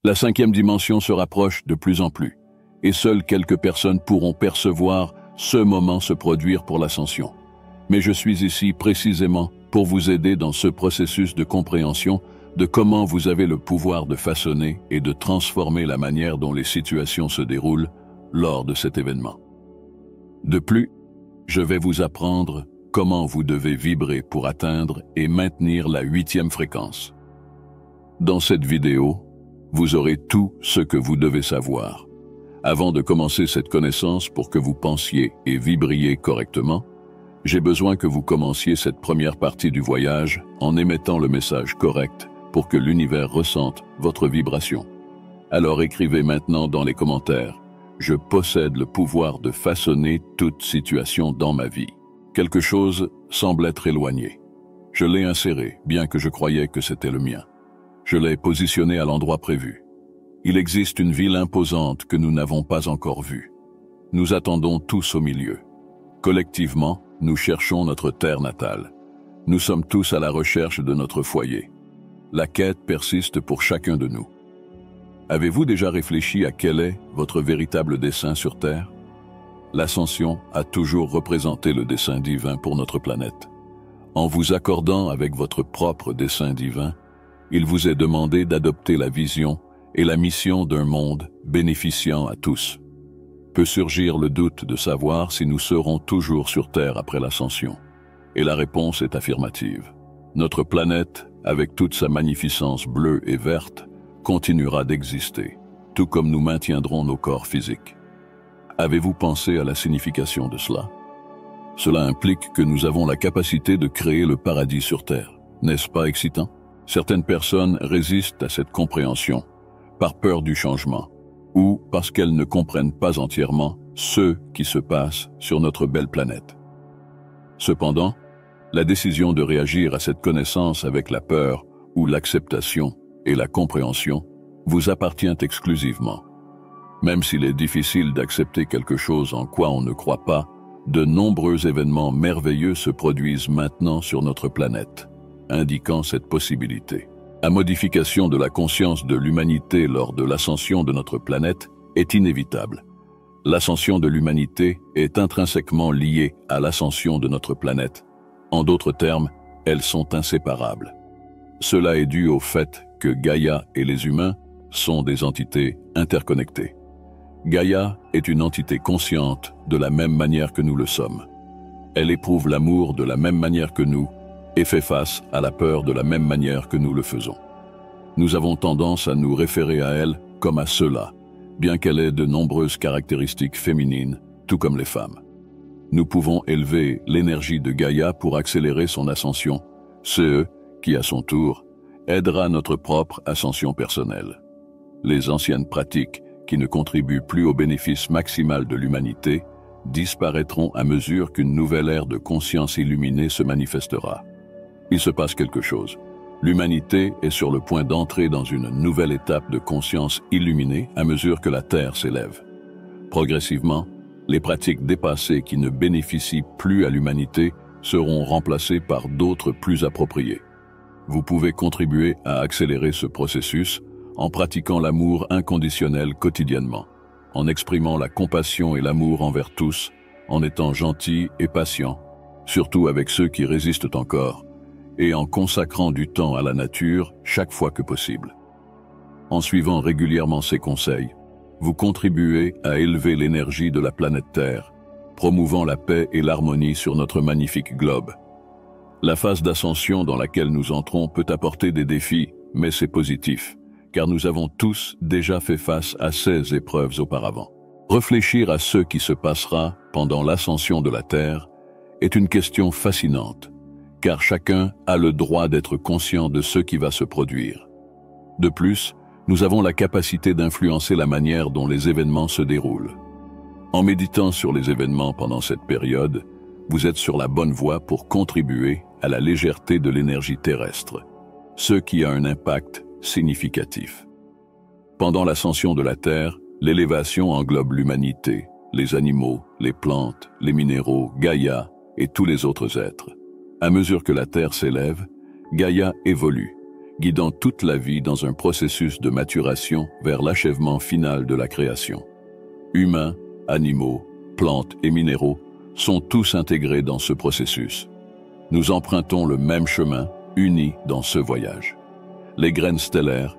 La cinquième dimension se rapproche de plus en plus, et seules quelques personnes pourront percevoir ce moment se produire pour l'ascension. Mais je suis ici précisément pour vous aider dans ce processus de compréhension de comment vous avez le pouvoir de façonner et de transformer la manière dont les situations se déroulent lors de cet événement. De plus, je vais vous apprendre comment vous devez vibrer pour atteindre et maintenir la 8e fréquence. Dans cette vidéo, vous aurez tout ce que vous devez savoir. Avant de commencer cette connaissance pour que vous pensiez et vibriez correctement, j'ai besoin que vous commenciez cette première partie du voyage en émettant le message correct pour que l'univers ressente votre vibration. Alors écrivez maintenant dans les commentaires « Je possède le pouvoir de façonner toute situation dans ma vie ». Quelque chose semble être éloigné. Je l'ai inséré, bien que je croyais que c'était le mien. Je l'ai positionné à l'endroit prévu. Il existe une ville imposante que nous n'avons pas encore vue. Nous attendons tous au milieu. Collectivement, nous cherchons notre terre natale. Nous sommes tous à la recherche de notre foyer. La quête persiste pour chacun de nous. Avez-vous déjà réfléchi à quel est votre véritable dessein sur Terre? L'ascension a toujours représenté le dessein divin pour notre planète. En vous accordant avec votre propre dessein divin, il vous est demandé d'adopter la vision et la mission d'un monde bénéficiant à tous. Peut surgir le doute de savoir si nous serons toujours sur Terre après l'ascension. Et la réponse est affirmative. Notre planète, avec toute sa magnificence bleue et verte, continuera d'exister, tout comme nous maintiendrons nos corps physiques. Avez-vous pensé à la signification de cela? Cela implique que nous avons la capacité de créer le paradis sur Terre. N'est-ce pas excitant? Certaines personnes résistent à cette compréhension, par peur du changement, ou parce qu'elles ne comprennent pas entièrement ce qui se passe sur notre belle planète. Cependant, la décision de réagir à cette connaissance avec la peur ou l'acceptation et la compréhension vous appartient exclusivement. Même s'il est difficile d'accepter quelque chose en quoi on ne croit pas, de nombreux événements merveilleux se produisent maintenant sur notre planète, indiquant cette possibilité. La modification de la conscience de l'humanité lors de l'ascension de notre planète est inévitable. L'ascension de l'humanité est intrinsèquement liée à l'ascension de notre planète. En d'autres termes, elles sont inséparables. Cela est dû au fait que Gaïa et les humains sont des entités interconnectées. Gaïa est une entité consciente de la même manière que nous le sommes. Elle éprouve l'amour de la même manière que nous et fait face à la peur de la même manière que nous le faisons. Nous avons tendance à nous référer à elle comme à cela, bien qu'elle ait de nombreuses caractéristiques féminines, tout comme les femmes. Nous pouvons élever l'énergie de Gaïa pour accélérer son ascension, ce qui, à son tour, aidera notre propre ascension personnelle. Les anciennes pratiques qui ne contribuent plus au bénéfice maximal de l'humanité disparaîtront à mesure qu'une nouvelle ère de conscience illuminée se manifestera. Il se passe quelque chose. L'humanité est sur le point d'entrer dans une nouvelle étape de conscience illuminée à mesure que la Terre s'élève. Progressivement, les pratiques dépassées qui ne bénéficient plus à l'humanité seront remplacées par d'autres plus appropriées. Vous pouvez contribuer à accélérer ce processus en pratiquant l'amour inconditionnel quotidiennement, en exprimant la compassion et l'amour envers tous, en étant gentil et patient, surtout avec ceux qui résistent encore, et en consacrant du temps à la nature chaque fois que possible. En suivant régulièrement ces conseils, vous contribuez à élever l'énergie de la planète Terre, promouvant la paix et l'harmonie sur notre magnifique globe. La phase d'ascension dans laquelle nous entrons peut apporter des défis, mais c'est positif, car nous avons tous déjà fait face à ces épreuves auparavant. Réfléchir à ce qui se passera pendant l'ascension de la Terre est une question fascinante, car chacun a le droit d'être conscient de ce qui va se produire. De plus, nous avons la capacité d'influencer la manière dont les événements se déroulent. En méditant sur les événements pendant cette période, vous êtes sur la bonne voie pour contribuer à la légèreté de l'énergie terrestre, ce qui a un impact significatif. Pendant l'ascension de la Terre, l'élévation englobe l'humanité, les animaux, les plantes, les minéraux, Gaïa et tous les autres êtres. À mesure que la Terre s'élève, Gaïa évolue. guidant toute la vie dans un processus de maturation vers l'achèvement final de la création. Humains, animaux, plantes et minéraux sont tous intégrés dans ce processus. Nous empruntons le même chemin, unis dans ce voyage. Les graines stellaires,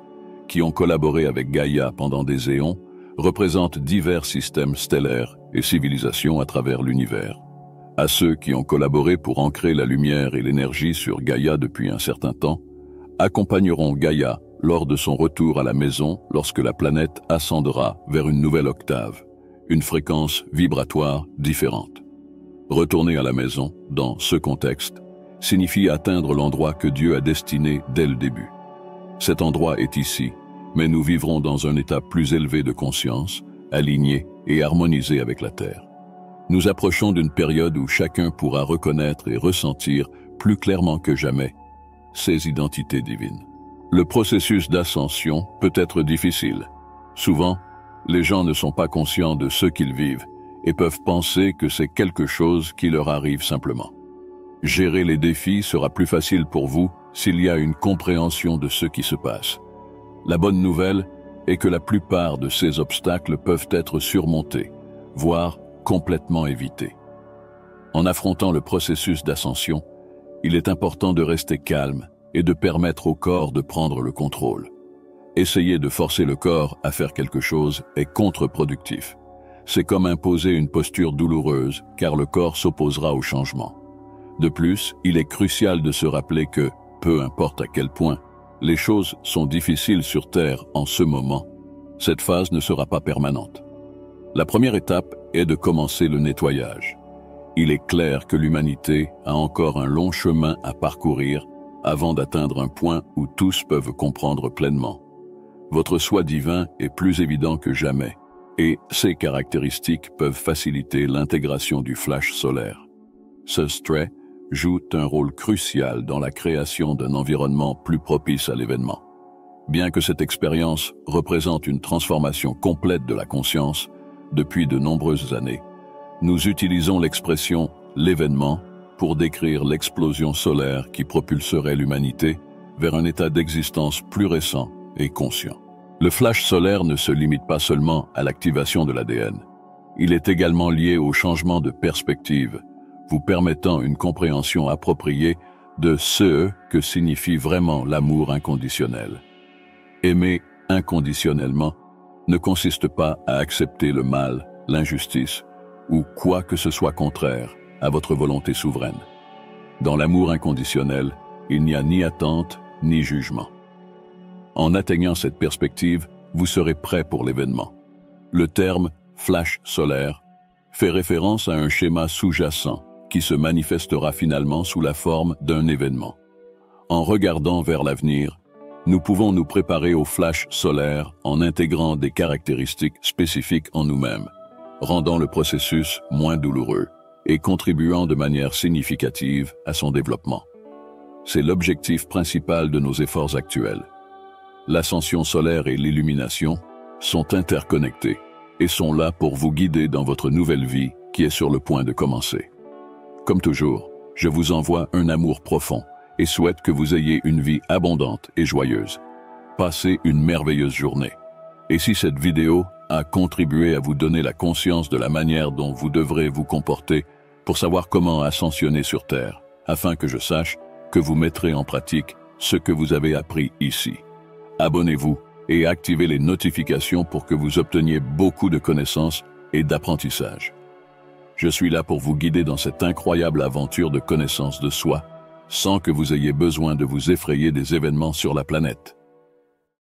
qui ont collaboré avec Gaïa pendant des éons, représentent divers systèmes stellaires et civilisations à travers l'univers. À ceux qui ont collaboré pour ancrer la lumière et l'énergie sur Gaïa depuis un certain temps, accompagneront Gaïa lors de son retour à la maison lorsque la planète ascendra vers une nouvelle octave, une fréquence vibratoire différente. Retourner à la maison, dans ce contexte, signifie atteindre l'endroit que Dieu a destiné dès le début. Cet endroit est ici, mais nous vivrons dans un état plus élevé de conscience, aligné et harmonisé avec la Terre. Nous approchons d'une période où chacun pourra reconnaître et ressentir plus clairement que jamais ses identités divines. Le processus d'ascension peut être difficile. Souvent, les gens ne sont pas conscients de ce qu'ils vivent et peuvent penser que c'est quelque chose qui leur arrive simplement. Gérer les défis sera plus facile pour vous s'il y a une compréhension de ce qui se passe. La bonne nouvelle est que la plupart de ces obstacles peuvent être surmontés, voire complètement évités. En affrontant le processus d'ascension, il est important de rester calme et de permettre au corps de prendre le contrôle. Essayer de forcer le corps à faire quelque chose est contre-productif. C'est comme imposer une posture douloureuse, car le corps s'opposera au changement. De plus, il est crucial de se rappeler que, peu importe à quel point, les choses sont difficiles sur Terre en ce moment, cette phase ne sera pas permanente. La première étape est de commencer le nettoyage. Il est clair que l'humanité a encore un long chemin à parcourir avant d'atteindre un point où tous peuvent comprendre pleinement. Votre soi divin est plus évident que jamais, et ces caractéristiques peuvent faciliter l'intégration du flash solaire. Ce trait joue un rôle crucial dans la création d'un environnement plus propice à l'événement. Bien que cette expérience représente une transformation complète de la conscience, depuis de nombreuses années, nous utilisons l'expression « l'événement » pour décrire l'explosion solaire qui propulserait l'humanité vers un état d'existence plus récent et conscient. Le flash solaire ne se limite pas seulement à l'activation de l'ADN. Il est également lié au changement de perspective, vous permettant une compréhension appropriée de ce que signifie vraiment l'amour inconditionnel. Aimer inconditionnellement ne consiste pas à accepter le mal, l'injustice ou quoi que ce soit contraire à votre volonté souveraine. Dans l'amour inconditionnel, il n'y a ni attente ni jugement. En atteignant cette perspective, vous serez prêt pour l'événement. Le terme « flash solaire » fait référence à un schéma sous-jacent qui se manifestera finalement sous la forme d'un événement. En regardant vers l'avenir, nous pouvons nous préparer au flash solaire en intégrant des caractéristiques spécifiques en nous-mêmes, rendant le processus moins douloureux et contribuant de manière significative à son développement. C'est l'objectif principal de nos efforts actuels. L'ascension solaire et l'illumination sont interconnectés et sont là pour vous guider dans votre nouvelle vie qui est sur le point de commencer. Comme toujours, je vous envoie un amour profond et souhaite que vous ayez une vie abondante et joyeuse. Passez une merveilleuse journée. Et si cette vidéo a contribué à vous donner la conscience de la manière dont vous devrez vous comporter pour savoir comment ascensionner sur Terre, afin que je sache que vous mettrez en pratique ce que vous avez appris ici. Abonnez-vous et activez les notifications pour que vous obteniez beaucoup de connaissances et d'apprentissage. Je suis là pour vous guider dans cette incroyable aventure de connaissance de soi, sans que vous ayez besoin de vous effrayer des événements sur la planète.